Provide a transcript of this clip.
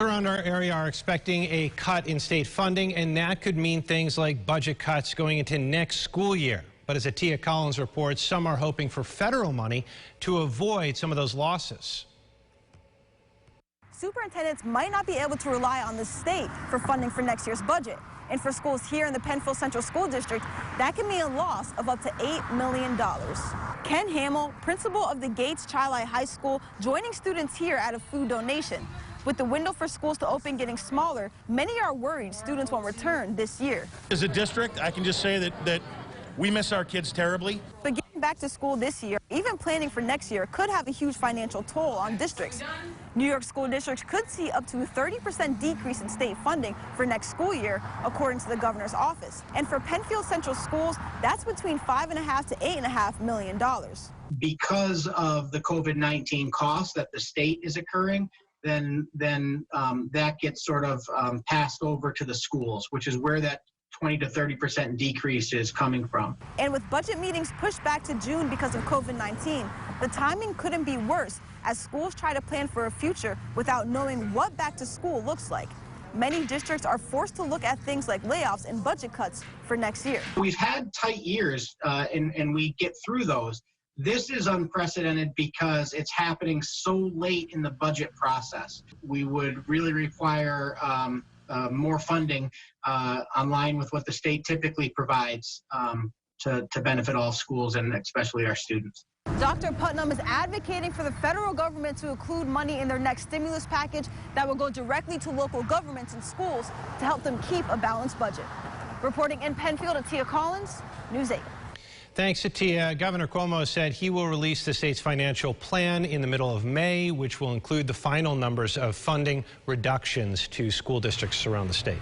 Around our area are expecting a cut in state funding, and that could mean things like budget cuts going into next school year. But as Atia Collins reports, some are hoping for federal money to avoid some of those losses. Superintendents might not be able to rely on the state for funding for next year's budget. And for schools here in the Penfield Central School District, that can mean a loss of up to $8 million. Ken Hamill, principal of the Gates Chi-Li High School, joining students here at a food donation. With the window for schools to open getting smaller, many are worried students won't return this year. As a district, I can just say that we miss our kids terribly. But getting back to school this year, even planning for next year, could have a huge financial toll on districts. New York school districts could see up to a 30% decrease in state funding for next school year, according to the governor's office. And for Penfield Central Schools, that's between $5.5 to $8.5 million. Because of the COVID-19 costs that the state is incurring, then that gets sort of passed over to the schools, which is where that 20 to 30% decrease is coming from. And with budget meetings pushed back to June because of COVID-19, the timing couldn't be worse as schools try to plan for a future without knowing what back to school looks like. Many districts are forced to look at things like layoffs and budget cuts for next year. We've had tight years and we get through those. This is unprecedented because it's happening so late in the budget process. We would really require more funding in line with what the state typically provides to benefit all schools and especially our students. Dr. Putnam is advocating for the federal government to include money in their next stimulus package that will go directly to local governments and schools to help them keep a balanced budget. Reporting in Penfield, Atia Collins, News 8. Thanks, Atia. Governor Cuomo said he will release the state's financial plan in the middle of May, which will include the final numbers of funding reductions to school districts around the state.